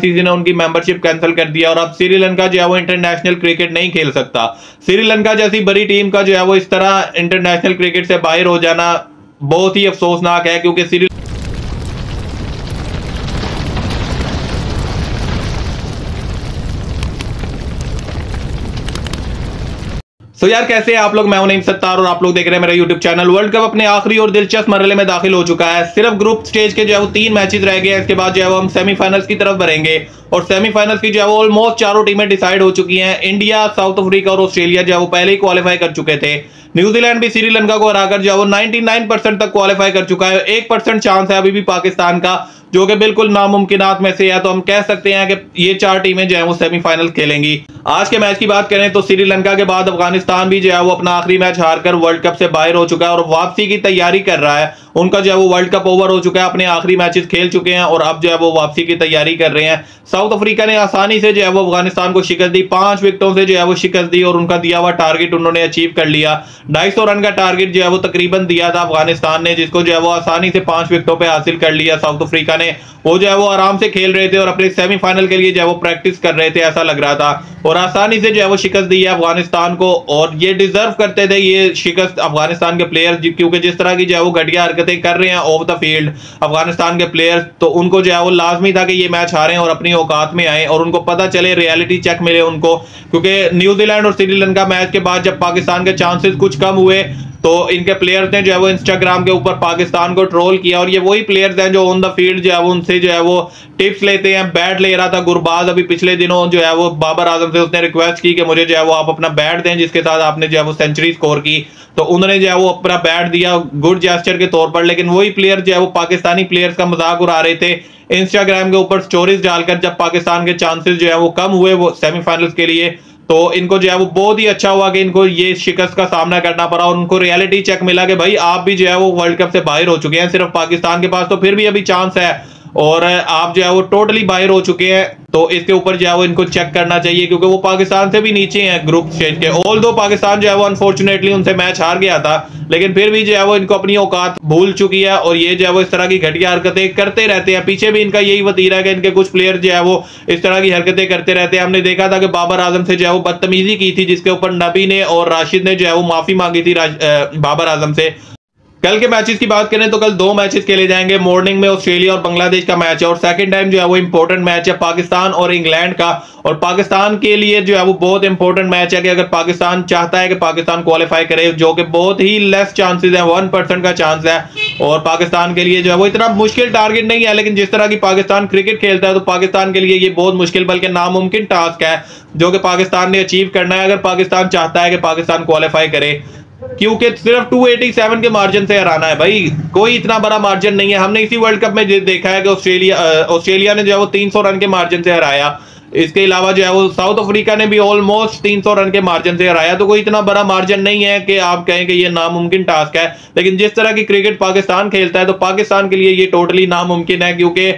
ICC ने उनकी membership cancel कर दिया और अब श्रीलंका जो है वो इंटरनेशनल क्रिकेट नहीं खेल सकता। श्रीलंका जैसी बड़ी टीम का जो है वो इस तरह इंटरनेशनल क्रिकेट से बाहर हो जाना बहुत ही अफसोसनाक है, क्योंकि तो यार कैसे हैं आप लोग। मैं हूं नईम सत्तार और आप लोग देख रहे हैं मेरा यूट्यूब चैनल। वर्ल्ड कप अपने आखिरी और दिलचस्प मरहले में दाखिल हो चुका है। सिर्फ ग्रुप स्टेज के जो है वो 3 मैचेस रह गए हैं। इसके बाद जो है वो हम सेमीफाइनल्स की तरफ बढ़ेंगे और सेमीफाइनल्स की जो है वो ऑलमोस्ट चारों टीमें डिसाइड हो चुकी हैं। इंडिया, साउथ अफ्रीका और ऑस्ट्रेलिया जो है वो पहले ही क्वालिफाई कर चुके थे। न्यूजीलैंड भी श्रीलंका को हराकर जो है वो 99% तक क्वालिफाई कर चुका है। 1% चांस है अभी भी पाकिस्तान का, जो कि बिल्कुल नामुमकिनात में से है। तो हम कह सकते हैं कि ये 4 टीमें जो है वो सेमीफाइनल खेलेंगी। आज के मैच की बात करें तो श्रीलंका के बाद अफगानिस्तान भी जो है वो अपना आखिरी मैच हारकर वर्ल्ड कप से बाहर हो चुका है और वापसी की तैयारी कर रहा है। उनका जो है वो वर्ल्ड कप ओवर हो चुका है, अपने आखिरी मैचेस खेल चुके हैं और अब जो है वो वापसी की तैयारी कर रहे हैं। साउथ अफ्रीका ने आसानी से जो है वो अफगानिस्तान को शिकस्त दी, 5 विकेटों से जो है वो शिकस्त दी और उनका दिया हुआ टारगेट उन्होंने अचीव कर लिया। 250 रन का टारगेट जो है वो तकरीबन दिया था अफगानिस्तान ने, जिसको जो है वो आसानी से 5 विकेटों पर हासिल कर लिया। साउथ अफ्रीका ने वो जो है वो आराम से खेल रहे थे और अपने सेमीफाइनल के लिए जो है वो प्रैक्टिस कर रहे थे, ऐसा लग रहा था, और आसानी से जो है वो शिकस्त दी है अफगानिस्तान को। और ये डिजर्व करते थे ये शिकस्त अफगानिस्तान के प्लेयर्स, क्योंकि जिस तरह की जो है वो घटिया हरकतें कर रहे हैं ऑफ द फील्ड अफगानिस्तान के प्लेयर्स, तो उनको जो है वो लाजमी था कि ये मैच हारें और अपनी औकात में आए और उनको पता चले, रियलिटी चेक मिले उनको। क्योंकि न्यूजीलैंड और श्रीलंका मैच के बाद जब पाकिस्तान के चांसेस कुछ कम हुए तो इनके प्लेयर्स ने जो है वो इंस्टाग्राम के ऊपर पाकिस्तान को ट्रोल किया। और ये वही प्लेयर्स हैं जो ऑन द फील्ड जो है वो उनसे जो है वो टिप्स लेते हैं। बैट ले रहा था गुरबाज अभी पिछले दिनों, जो है वो बाबर आजम से उसने रिक्वेस्ट की कि मुझे जो है वो आप अपना बैट दें जिसके साथ आपने जो है वो सेंचुरी स्कोर की, तो उन्होंने जो है वो अपना बैट दिया गुड जेस्चर के तौर पर। लेकिन वही प्लेयर जो है वो पाकिस्तानी प्लेयर्स का मजाक उड़ा रहे थे इंस्टाग्राम के ऊपर स्टोरीज डालकर, जब पाकिस्तान के चांसेस जो है वो कम हुए वो सेमीफाइनल्स के लिए। तो इनको जो है वो बहुत ही अच्छा हुआ कि इनको ये शिकस्त का सामना करना पड़ा और उनको रियलिटी चेक मिला कि भाई आप भी जो है वो वर्ल्ड कप से बाहर हो चुके हैं। सिर्फ पाकिस्तान के पास तो फिर भी अभी चांस है और आप जो है वो टोटली बाहर हो चुके हैं। तो इसके ऊपर जो है वो इनको चेक करना चाहिए, क्योंकि वो पाकिस्तान से भी नीचे हैं ग्रुप स्टेज के। ऑल दो पाकिस्तान जो है वो अनफॉर्चुनेटली उनसे मैच हार गया था, लेकिन फिर भी जो है वो इनको अपनी औकात भूल चुकी है और ये जो है वो इस तरह की घटिया हरकतें करते रहते हैं। पीछे भी इनका यही वतीरा है कि इनके कुछ प्लेयर जो है वो इस तरह की हरकतें करते रहते हैं। हमने देखा था कि बाबर आजम से जो है वो बदतमीजी की थी, जिसके ऊपर नबी ने और राशिद ने जो है वो माफी मांगी थी बाबर आजम से। कल के मैचेस की बात करें तो कल 2 मैचेस खेले जाएंगे। मॉर्निंग में ऑस्ट्रेलिया और बांग्लादेश का मैच है और सेकंड टाइम जो है वो इंपॉर्टेंट मैच है पाकिस्तान और इंग्लैंड का। और पाकिस्तान के लिए जो है वो बहुत इंपॉर्टेंट मैच है कि अगर पाकिस्तान चाहता है कि पाकिस्तान क्वालिफाई करे, जो कि बहुत ही लेस चांसेस है, 1% का चांस है, और पाकिस्तान के लिए जो है वो इतना मुश्किल टारगेट नहीं है। लेकिन जिस तरह की पाकिस्तान क्रिकेट खेलता है तो पाकिस्तान के लिए ये बहुत मुश्किल बल्कि नामुमकिन टास्क है जो कि पाकिस्तान ने अचीव करना है, अगर पाकिस्तान चाहता है कि पाकिस्तान क्वालिफाई करे। क्योंकि सिर्फ 287 के मार्जिन से हराना है भाई, कोई इतना बड़ा मार्जिन नहीं है। हमने इसी वर्ल्ड कप में देखा है कि ऑस्ट्रेलिया ने जो है वो 300 रन के मार्जिन से हराया। इसके अलावा जो है वो साउथ अफ्रीका ने भी ऑलमोस्ट 300 रन के मार्जिन से हराया। तो कोई इतना बड़ा मार्जिन नहीं है कि आप कहें कि ये नामुमकिन टास्क है। लेकिन जिस तरह की क्रिकेट पाकिस्तान खेलता है तो पाकिस्तान के लिए ये टोटली नामुमकिन है, क्योंकि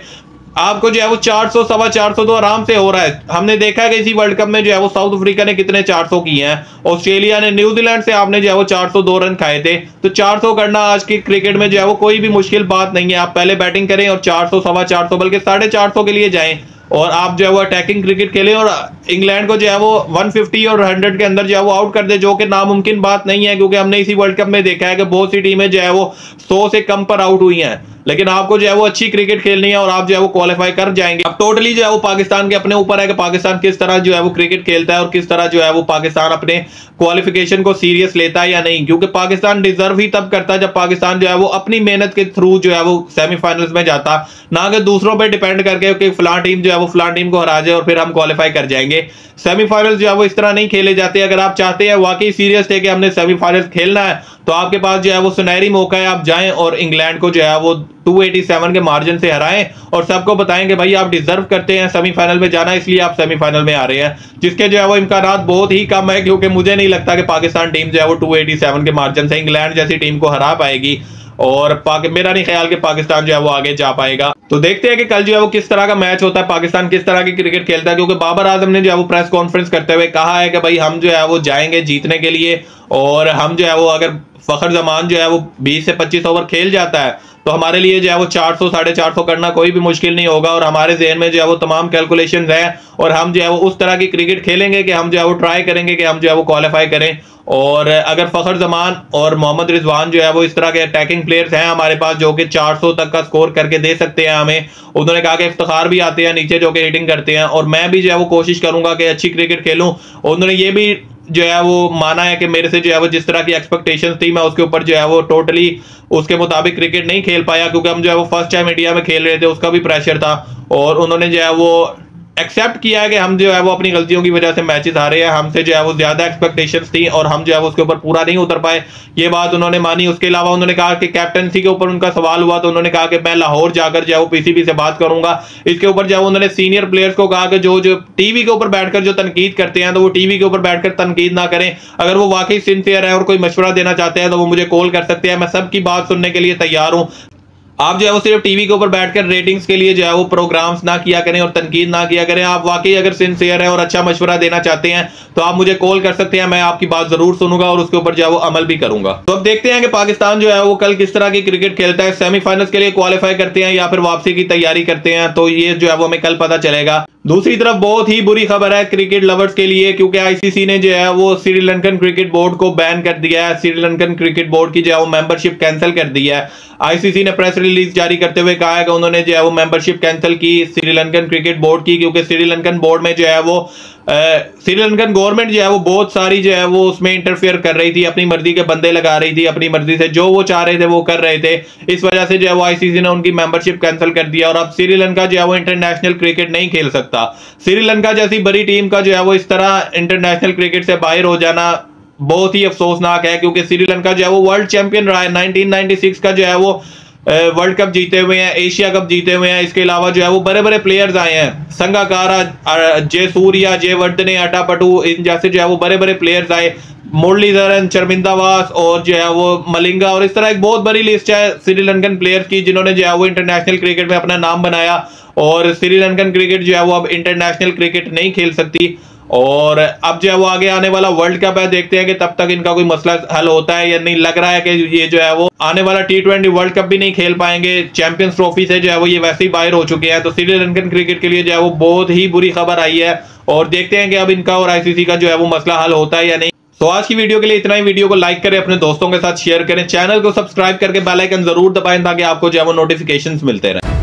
आपको जो है वो 400 सवा 400 तो आराम से हो रहा है। हमने देखा है कि इसी वर्ल्ड कप में जो है वो साउथ अफ्रीका ने कितने 400 किए हैं, ऑस्ट्रेलिया ने न्यूजीलैंड से आपने जो है वो 402 रन खाए थे। तो 400 करना आज की क्रिकेट में जो है वो कोई भी मुश्किल बात नहीं है। आप पहले बैटिंग करें और 400 सवा 400 बल्कि 450 के लिए जाएं और आप जो है वो अटैकिंग क्रिकेट खेलें और इंग्लैंड को जो है वो 150 और 100 के अंदर जो है वो आउट कर दे, जो कि नामुमकिन बात नहीं है। क्योंकि हमने इसी वर्ल्ड कप में देखा है कि बहुत सी टीमें जो है वो 100 से कम पर आउट हुई हैं। लेकिन आपको जो है वो अच्छी क्रिकेट खेलनी है और आप जो है वो क्वालिफाई कर जाएंगे। अब टोटली जो है वो पाकिस्तान के अपने ऊपर है कि पाकिस्तान किस तरह जो है वो क्रिकेट खेलता है और किस तरह जो है वो पाकिस्तान अपने क्वालिफिकेशन को सीरियस लेता है या नहीं। क्योंकि पाकिस्तान डिजर्व ही तब करता है जब पाकिस्तान जो है वो अपनी मेहनत के थ्रू जो है वो सेमीफाइनल्स में जाता, ना कि दूसरों पर डिपेंड करके कि फलां टीम जो है वो फलां टीम को हरा जाए और फिर हम क्वालिफाई कर जाएंगे। सेमीफाइनल्स जो है वो इस तरह नहीं खेले जाते। अगर आप चाहते हैं वाकई सीरियस थे कि हमने सेमीफाइनल्स खेलना है तो आपके पास जो है वो सुनहरी मौका है, आप जाएं और इंग्लैंड को जो है वो 287 के मार्जिन से हराएं और सबको बताएं कि भाई आप डिजर्व करते हैं सेमीफाइनल में जाना, इसलिए आप सेमीफाइनल में आ रहे हैं, जिसके जो है वो इम्कानात बहुत ही कम है। क्योंकि मुझे नहीं लगता कि पाकिस्तान टीम जो है वो 287 के मार्जिन से इंग्लैंड जैसी टीम को हरा पाएगी और मेरा नहीं ख्याल कि पाकिस्तान जो है वो आगे जा पाएगा। तो देखते हैं कि कल जो है वो किस तरह का मैच होता है, पाकिस्तान किस तरह की क्रिकेट खेलता है। क्योंकि बाबर आजम ने जो है वो प्रेस कॉन्फ्रेंस करते हुए कहा है कि भाई हम जो है वो जाएंगे जीतने के लिए और हम जो है वो अगर फखर जमान जो है वो 20 से 25 ओवर खेल जाता है तो हमारे लिए जो है वो 400 450 करना कोई भी मुश्किल नहीं होगा। और हमारे ज़हन में जो है वो तमाम कैलकुलेशंस हैं और हम जो है वो उस तरह की क्रिकेट खेलेंगे कि हम जो है वो ट्राई करेंगे कि हम जो है वो क्वालिफाई करें। और अगर फ़खर जमान और मोहम्मद रिजवान जो है वो इस तरह के अटैकिंग प्लेयर्स हैं हमारे पास जो कि 400 तक का स्कोर करके दे सकते हैं हमें, उन्होंने कहा कि इफ्तिखार भी आते हैं नीचे जो कि हिटिंग करते हैं, और मैं भी जो है वो कोशिश करूंगा कि अच्छी क्रिकेट खेलूं। उन्होंने ये भी जो है वो माना है कि मेरे से जो है वो जिस तरह की एक्सपेक्टेशंस थी मैं उसके ऊपर जो है वो टोटली उसके मुताबिक क्रिकेट नहीं खेल पाया, क्योंकि हम जो है वो फर्स्ट टाइम इंडिया में खेल रहे थे, उसका भी प्रेशर था। और उन्होंने जो है वो एक्सेप्ट किया है कि हम जो है वो अपनी गलतियों की वजह से मैचेस हारे हैं, हमसे जो है वो ज्यादा एक्सपेक्टेशंस थी और हम जो है वो उसके ऊपर पूरा नहीं उतर पाए, ये बात उन्होंने मानी। उसके अलावा उन्होंने कहा कि कैप्टनसी के ऊपर उनका सवाल हुआ तो उन्होंने कहा कि मैं लाहौर जाकर जो है वो पीसीबी से बात करूंगा इसके ऊपर। जो है उन्होंने सीनियर प्लेयर्स को कहा कि जो टीवी के ऊपर बैठकर जो तनकीद करते हैं तो वो टीवी के ऊपर बैठकर तनकीद ना करें, अगर वो वाकई सिंसियर है और कोई मशवरा देना चाहते हैं तो वो मुझे कॉल कर सकते हैं, मैं सबकी बात सुनने के लिए तैयार हूं। आप जो है वो सिर्फ टीवी के ऊपर बैठकर रेटिंग्स के लिए जो है वो प्रोग्राम्स ना किया करें और तनकीद ना किया करें। आप वाकई अगर सिंसियर है और अच्छा मशवरा देना चाहते हैं तो आप मुझे कॉल कर सकते हैं, मैं आपकी बात जरूर सुनूंगा और उसके ऊपर जो है वो अमल भी करूंगा। तो अब देखते हैं कि पाकिस्तान जो है वो कल किस तरह की क्रिकेट खेलता है, सेमीफाइनल्स के लिए क्वालिफाई करते हैं या फिर वापसी की तैयारी करते हैं, तो ये जो है वो हमें कल पता चलेगा। दूसरी तरफ बहुत ही बुरी खबर है क्रिकेट लवर्स के लिए, क्योंकि आईसीसी ने जो है वो श्रीलंकन क्रिकेट बोर्ड को बैन कर दिया है, श्रीलंकन क्रिकेट बोर्ड की जो है वो मेंबरशिप कैंसिल कर दी है। आईसीसी ने प्रेस रिलीज जारी करते हुए कहा है कि उन्होंने जो है वो मेंबरशिप कैंसिल की श्रीलंकन क्रिकेट बोर्ड की, क्योंकि श्रीलंकन बोर्ड में जो है वो श्रीलंकन गवर्नमेंट जो है वो बहुत सारी जो है वो उसमें इंटरफेयर कर रही थी, अपनी मर्जी के बंदे लगा रही थी, अपनी मर्जी से जो वो चाह रहे थे वो कर रहे थे। इस वजह से जो है वो आईसीसी ने उनकी मेंबरशिप कैंसिल कर दिया और अब श्रीलंका जो है वो इंटरनेशनल क्रिकेट नहीं खेल सकता। श्रीलंका जैसी बड़ी टीम का जो है वो इस तरह इंटरनेशनल क्रिकेट से बाहर हो जाना बहुत ही अफसोसनाक है, क्योंकि श्रीलंका जो है वो वर्ल्ड चैंपियन रहा है, 1996 का जो है वो वर्ल्ड कप जीते हुए हैं, एशिया कप जीते हुए हैं। इसके अलावा जो है वो बड़े बड़े प्लेयर्स आए हैं, संगाकारा, जयसूर्या, जयवर्धने, अटापटू, इन जैसे जो है वो बड़े बड़े प्लेयर्स आए, मुरलीधरन, चरमिंदावास और जो है वो मलिंगा, और इस तरह एक बहुत बड़ी लिस्ट है श्रीलंकन प्लेयर्स की जिन्होंने जो है वो इंटरनेशनल क्रिकेट में अपना नाम बनाया। और श्रीलंकन क्रिकेट जो है वो अब इंटरनेशनल क्रिकेट नहीं खेल सकती। और अब जो है वो आगे आने वाला वर्ल्ड कप है, देखते हैं कि तब तक इनका कोई मसला हल होता है या नहीं। लग रहा है कि ये जो है वो आने वाला T20 वर्ल्ड कप भी नहीं खेल पाएंगे, चैंपियंस ट्रॉफी से जो है वो ये वैसे ही बाहर हो चुके हैं। तो श्रीलंकन क्रिकेट के लिए जो है वो बहुत ही बुरी खबर आई है और देखते हैं कि अब इनका और आईसीसी का जो है वो मसला हल होता है या नहीं। तो आज की वीडियो के लिए इतना ही। वीडियो को लाइक करें, अपने दोस्तों के साथ शेयर करें, चैनल को सब्सक्राइब करके बेल आइकन जरूर दबाएं ताकि आपको जो है वो नोटिफिकेशंस मिलते रहें।